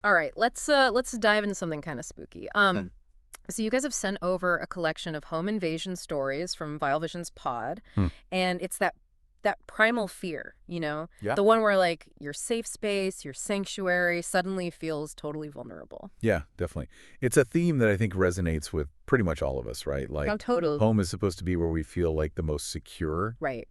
All right, let's dive into something kind of spooky. So you guys have sent over a collection of home invasion stories from Vile Vision's pod, Hmm. and it's that primal fear, Yeah. the one where like your safe space, your sanctuary suddenly feels totally vulnerable. Yeah, definitely. It's a theme that I think resonates with pretty much all of us, right? Oh, Like, totally. home is supposed to be where we feel like the most secure. Right.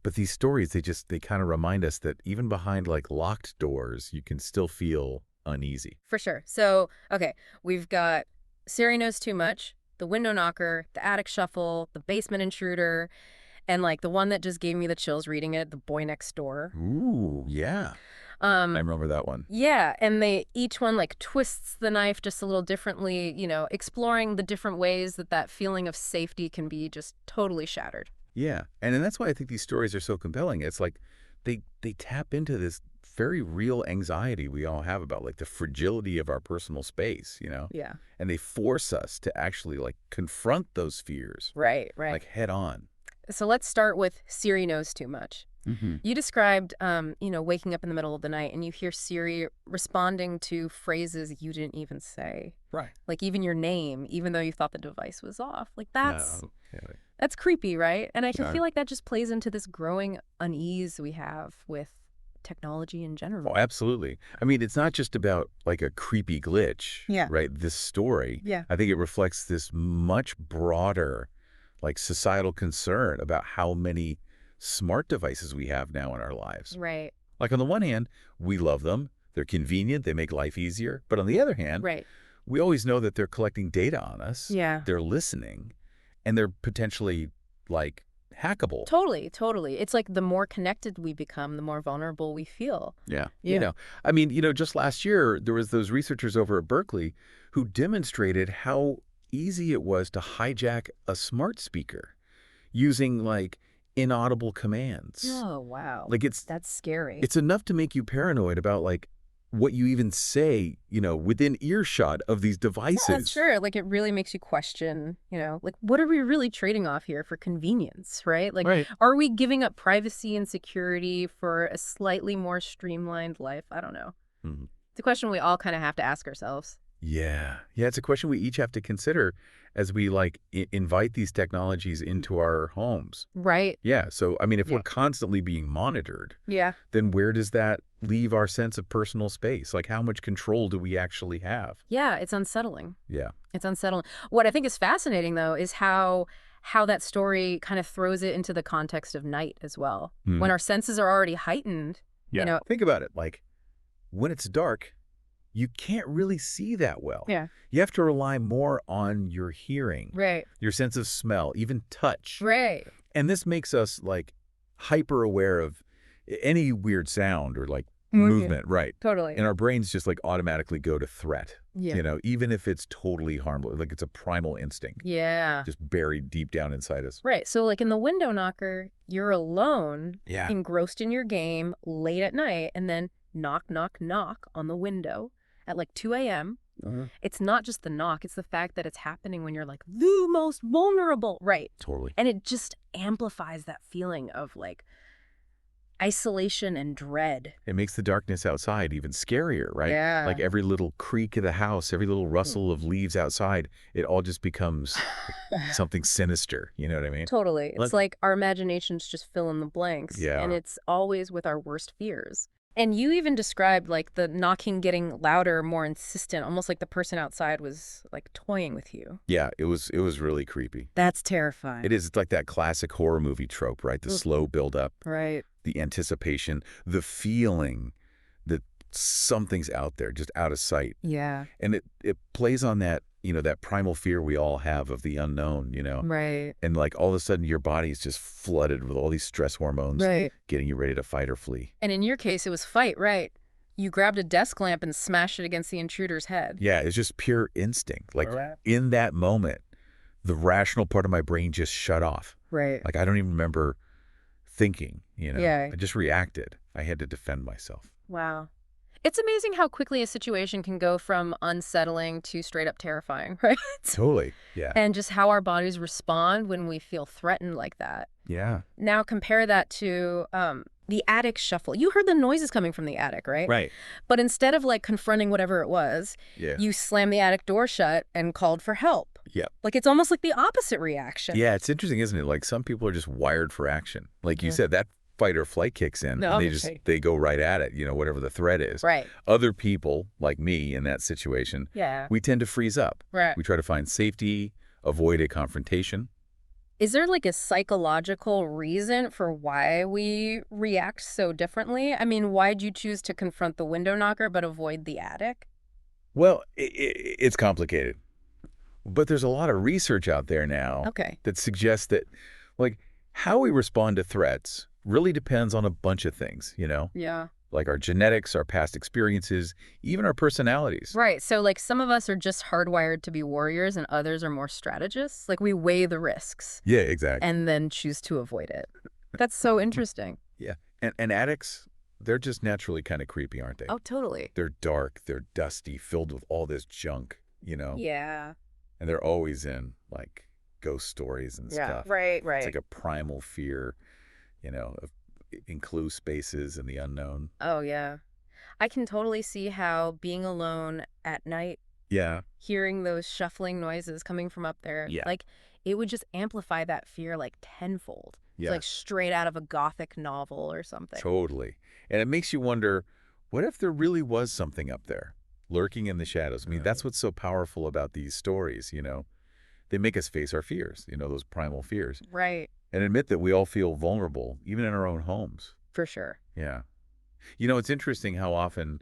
But these stories, they kind of remind us that even behind like locked doors, you can still feel uneasy. For sure. So, okay, we've got Siri knows too much, the window knocker, the attic shuffle, the basement intruder, and like the one that just gave me the chills reading it, the boy next door. Ooh, yeah. I Um, remember that one. Yeah, and they each one like twists the knife just a little differently, exploring the different ways that that feeling of safety can be just totally shattered. Yeah. And that's why I think these stories are so compelling. It's like they tap into this very real anxiety we all have about like the fragility of our personal space, Yeah. And they force us to actually like confront those fears Right, right. like head on. So let's start with Siri knows too much. Hmm. You described, waking up in the middle of the night and you hear Siri responding to phrases you didn't even say, Right. like even your name, even though you thought the device was off. Like No. Yeah. that's creepy, right? And I can Yeah. feel like that just plays into this growing unease we have with technology in Oh, general. absolutely. I mean, it's not just about like a creepy glitch, Yeah. right? This story, Yeah. I think it reflects this much broader, like societal concern about how many smart devices we have now in our lives. Right. Like on the one hand, we love them. They're convenient. They make life easier. But on the other hand, Right. we always know that they're collecting data on us. Yeah. They're listening, and they're potentially like hackable. Totally, totally. It's like the more connected we become, the more vulnerable we feel. Yeah. Yeah. I mean, just last year, there was those researchers over at Berkeley who demonstrated how easy it was to hijack a smart speaker using like inaudible commands. Oh, wow. Like That's scary. it's enough to make you paranoid about like what you even say, within earshot of these Yeah, devices. sure. Like it really makes you question, like what are we really trading off here for convenience, right? Like, Right. are we giving up privacy and security for a slightly more streamlined life? I don't know. Mhm. It's a question we all kind of have to ask ourselves. Yeah. Yeah, it's a question we each have to consider as we like invite these technologies into our homes. Right. Yeah. So, I mean, if Yeah. we're constantly being monitored, Yeah. then where does that leave our sense of personal space? Like, how much control do we actually have? Yeah, it's unsettling. Yeah. It's unsettling. What I think is fascinating though is how that story kind of throws it into the context of night as well. Hmm. When our senses are already heightened, Yeah. Think about it. Like, when it's dark, you can't really see that well. Yeah. You have to rely more on your hearing, Right. your sense of smell, even touch. Right. And this makes us like hyper aware of any weird sound or like Yeah. movement, right? Totally. And our brains just like automatically go to threat, Yeah. even if it's totally harmless, like it's a primal instinct Yeah. just buried deep down inside us. Right. So like in the window knocker, you're alone, Yeah. engrossed in your game late at night, and then knock, knock, knock on the window at like 2 a.m. Uh-huh. It's not just the knock, it's the fact that it's happening when you're like the most vulnerable. Right. Totally. And it just amplifies that feeling of like isolation and dread. It makes the darkness outside even scarier, right? Yeah. Like every little creak of the house, every little rustle of leaves outside, it all just becomes something sinister. You know what I mean? Totally. It's Let- like our imaginations just fill in the blanks. Yeah. And it's always with our worst fears. And you even described like the knocking getting louder, more insistent, almost like the person outside was like toying with you. Yeah, it was really creepy. That's terrifying. It is. It's like that classic horror movie trope, right? The slow build up, Right. the anticipation, the feeling that something's out there, just out of sight. Yeah. And it plays on that, that primal fear we all have of the unknown, Right. And like all of a sudden your body's just flooded with all these stress hormones Right. getting you ready to fight or flee. And in your case, it was fight, right? You grabbed a desk lamp and smashed it against the intruder's head. Yeah, it's just pure instinct. Like in that moment, the rational part of my brain just shut off. Right. Like I don't even remember thinking, Yeah. I just reacted. I had to defend myself. Wow. It's amazing how quickly a situation can go from unsettling to straight up terrifying, right? Totally. Yeah. And just how our bodies respond when we feel threatened like that. Yeah. Now compare that to the attic shuffle. You heard the noises coming from the attic, right? Right. But instead of like confronting whatever it was, Yeah. you slammed the attic door shut and called for help. Yep. Like it's almost like the opposite reaction. Yeah, it's interesting, isn't it? Like some people are just wired for action. Like you Yeah. said, that fight or flight kicks in No, and right. they go right at it, whatever the threat is. Right. Other people, like me in that situation, Yeah. we tend to freeze up. Right. We try to find safety, avoid a confrontation. Is there like a psychological reason for why we react so differently? I mean, why'd you choose to confront the window knocker but avoid the attic? Well, it's complicated. But there's a lot of research out there now Okay. that suggests that, like, how we respond to threats really depends on a bunch of things, Yeah. like our genetics, our past experiences, even our personalities. Right. So like some of us are just hardwired to be warriors and others are more strategists. Like we weigh the risks Yeah, exactly. and then choose to avoid it. That's so interesting. Yeah. And addicts, they're just naturally kind of creepy, aren't they? Oh, totally. They're dark, they're dusty, filled with all this junk, Yeah. And they're always in, like, ghost stories and Yeah. stuff. Right, It's right. like a primal fear, of enclosed spaces and the unknown. Oh, yeah. I can totally see how being alone at night, Yeah. hearing those shuffling noises coming from up there, Yeah. like it would just amplify that fear like tenfold. It's Yeah. like straight out of a gothic novel or something. Totally. And it makes you wonder, what if there really was something up there, lurking in the shadows? I mean, that's what's so powerful about these stories, They make us face our fears, those primal fears, Right. and admit that we all feel vulnerable, even in our own homes. For sure. Yeah. It's interesting how often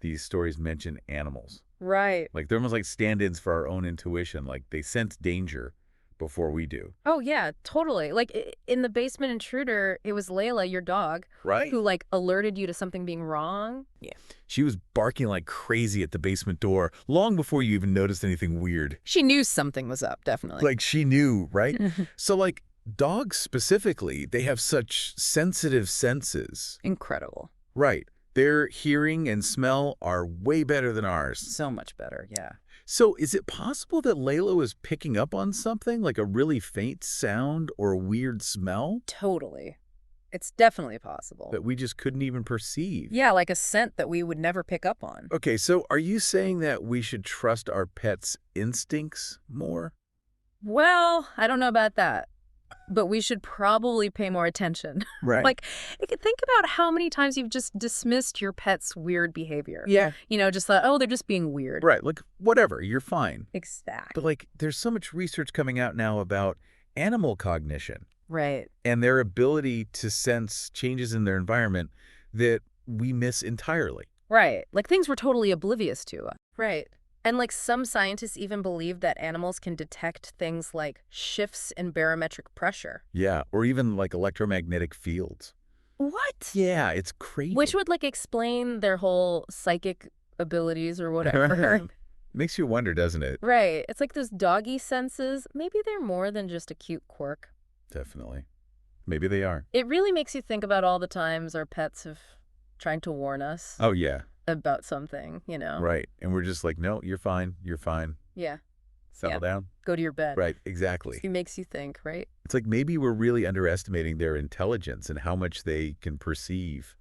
these stories mention animals. Right. Like, they're almost like stand-ins for our own intuition. Like, they sense danger before we do. Oh, yeah, totally. Like in the basement intruder, it was Layla, your dog, Right. who like alerted you to something being wrong. Yeah. She was barking like crazy at the basement door long before you even noticed anything weird. She knew something was up, definitely. Like, she knew, right? So, like, dogs specifically, they have such sensitive senses. Incredible. Right. Their hearing and smell are way better than ours. So much better, yeah. So is it possible that Layla was picking up on something, like a really faint sound or a weird smell Totally. It's definitely possible. that we just couldn't even perceive? Yeah, like a scent that we would never pick up on. Okay, so are you saying that we should trust our pets' instincts more? Well, I don't know about that, but we should probably pay more attention. Right. Like, think about how many times you've just dismissed your pet's weird behavior. Yeah. Just thought, oh, they're just being weird. Right, like, whatever, you're fine. Exactly. But, like, there's so much research coming out now about animal cognition Right. and their ability to sense changes in their environment that we miss entirely. Right. Like things we're totally oblivious to. Right. And like some scientists even believe that animals can detect things like shifts in barometric pressure. Yeah, or even, like, electromagnetic fields. What? Yeah, it's crazy. Which would like explain their whole psychic abilities or whatever. Makes you wonder, doesn't it? Right. It's like those doggy senses. Maybe they're more than just a cute quirk. Definitely. Maybe they are. It really makes you think about all the times our pets have tried to warn us Oh, yeah. about something, Right. And we're just like, no, you're fine. You're fine. Yeah. Settle down. Go to your bed. Right. Exactly. It makes you think, right? It's like maybe we're really underestimating their intelligence and how much they can perceive,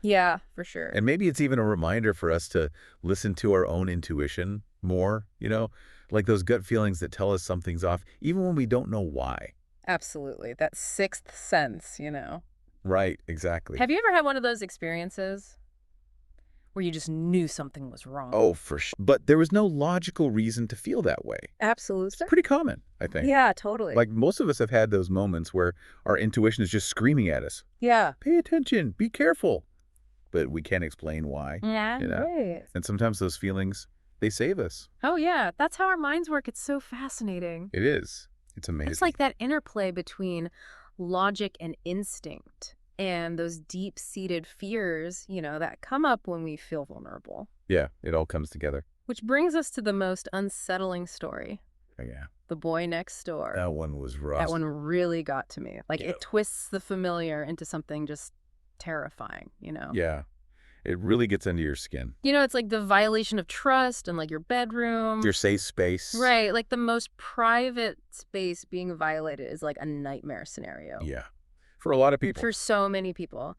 Yeah, for sure. And maybe it's even a reminder for us to listen to our own intuition more, like those gut feelings that tell us something's off, even when we don't know why. Absolutely. That sixth sense, Right. Exactly. Have you ever had one of those experiences where you just knew something was wrong? Oh, for sure. But there was no logical reason to feel that way. Absolutely. Pretty common, I think. Yeah, totally. Like, most of us have had those moments where our intuition is just screaming at us. yeah. Pay attention, be careful. But we can't explain why. Yeah, right. And sometimes those feelings, they save us. Oh, yeah. That's how our minds work. It's so fascinating. It is. It's amazing. It's like that interplay between logic and instinct and those deep-seated fears, that come up when we feel vulnerable. Yeah, it all comes together. Which brings us to the most unsettling story. Oh, yeah. The Boy Next Door. That one was rough. That one really got to me. Like, Yeah. it twists the familiar into something just terrifying, Yeah. It really gets under your skin. You know, it's like the violation of trust and like your bedroom. Your safe space. Right, like the most private space being violated is like a nightmare scenario. Yeah. For a lot of people. For so many people.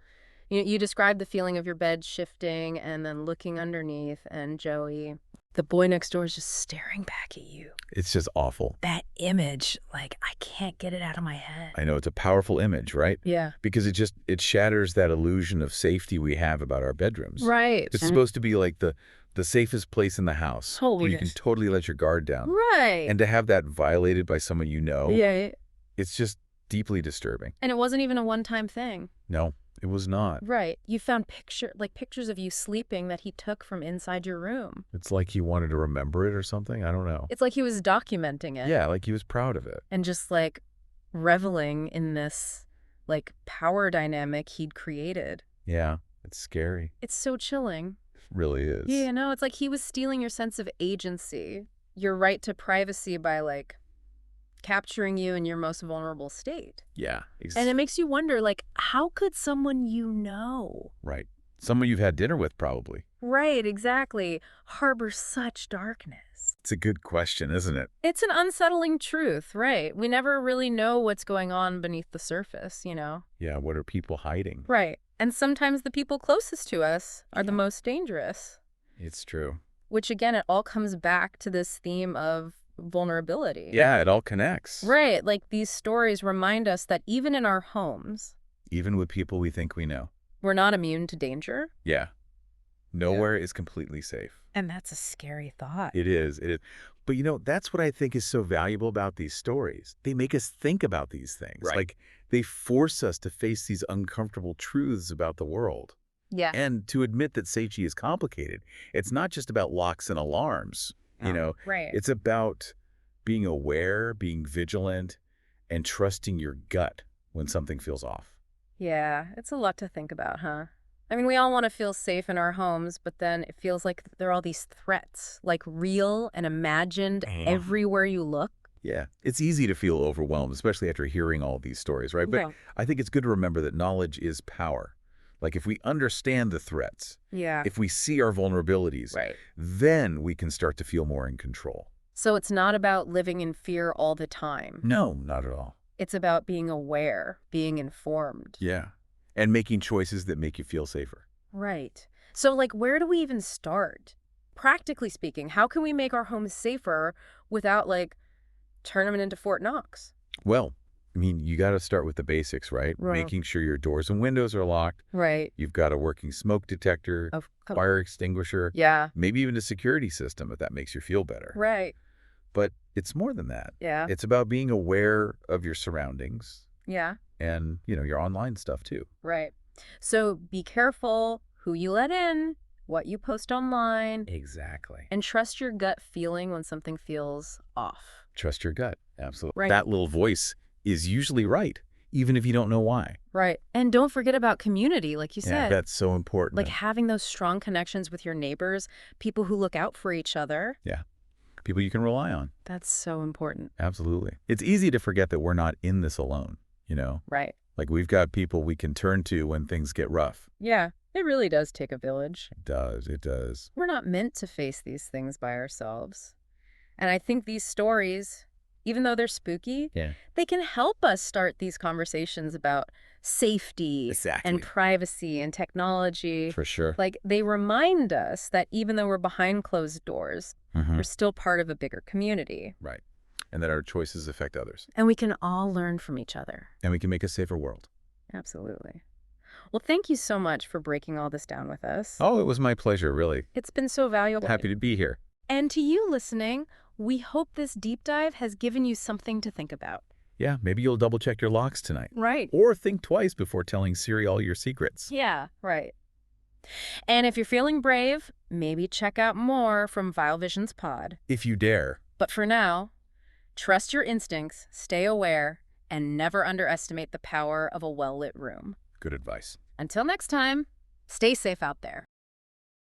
You described the feeling of your bed shifting and then looking underneath, and Joey, the boy next door, is just staring back at you. It's just awful. That image, like, I can't get it out of my head. I know, it's a powerful image, right? Yeah. Because it shatters that illusion of safety we have about our bedrooms. Right. It's supposed to be like the safest place in the house. Totally. Where you can totally let your guard down. Right. And to have that violated by someone you know, yeah. it's just deeply disturbing. And it wasn't even a one-time thing. No, it was not. Right. You found pictures of you sleeping that he took from inside your room. It's like he wanted to remember it or something. I don't know. It's like he was documenting it. Yeah, like he was proud of it. And just like reveling in this like power dynamic he'd created. Yeah, it's scary. It's so chilling. It really is. Yeah, no, it's like he was stealing your sense of agency, your right to privacy by like capturing you in your most vulnerable state. Yeah. And it makes you wonder, like, how could someone you know? Right. Someone you've had dinner with, probably. Right, exactly. Harbor such darkness. It's a good question, isn't it? It's an unsettling truth, right? We never really know what's going on beneath the surface, you know? Yeah, what are people hiding? Right. And sometimes the people closest to us are the most dangerous. It's true. Which, again, it all comes back to this theme of vulnerability. Yeah, it all connects. Right. Like these stories remind us that even in our homes, even with people we think we know, we're not immune to danger. Yeah. Nowhere is completely safe. And that's a scary thought. It is. It is. But, you know, that's what I think is so valuable about these stories. They make us think about these things. Right. Like, they force us to face these uncomfortable truths about the world. Yeah. And to admit that safety is complicated. It's not just about locks and alarms. You know, right. It's about being aware, being vigilant, and trusting your gut when something feels off. Yeah, it's a lot to think about, huh? I mean, we all want to feel safe in our homes, but then it feels like there are all these threats, like real and imagined everywhere you look. Yeah, it's easy to feel overwhelmed, especially after hearing all these stories, right? But I think it's good to remember that knowledge is power. Like if we understand the threats, if we see our vulnerabilities, then we can start to feel more in control. So it's not about living in fear all the time. No, not at all. It's about being aware, being informed. Yeah, and making choices that make you feel safer. Right. So like, where do we even start? Practically speaking, how can we make our homes safer without like turning them into Fort Knox? Well, I mean, you got to start with the basics, right? Making sure your doors and windows are locked. Right. You've got a working smoke detector, fire extinguisher. Yeah. Maybe even a security system if that makes you feel better. Right. But it's more than that. Yeah. It's about being aware of your surroundings. Yeah. And, you know, your online stuff too. Right. So be careful who you let in, what you post online. Exactly. And trust your gut feeling when something feels off. Trust your gut. Absolutely. Right. That little voice is usually right, even if you don't know why. Right. And don't forget about community, like you Yeah, said. that's so important. Like having those strong connections with your neighbors, people who look out for each other. Yeah. People you can rely on. That's so important. Absolutely. It's easy to forget that we're not in this alone, you know? Right. Like we've got people we can turn to when things get rough. Yeah. It really does take a village. It does. It does. We're not meant to face these things by ourselves. And I think these stories, even though they're spooky, they can help us start these conversations about safety and privacy and technology. For sure. Like they remind us that even though we're behind closed doors, we're still part of a bigger community. Right. And that our choices affect others. And we can all learn from each other. And we can make a safer world. Absolutely. Well, thank you so much for breaking all this down with us. Oh, it was my pleasure, really. It's been so valuable. Happy to be here. And to you listening, we hope this deep dive has given you something to think about. Yeah, maybe you'll double check your locks tonight. Right. Or think twice before telling Siri all your secrets. Yeah, right. And if you're feeling brave, maybe check out more from Vile Visions Pod. If you dare. But for now, trust your instincts, stay aware, and never underestimate the power of a well-lit room. Good advice. Until next time, stay safe out there.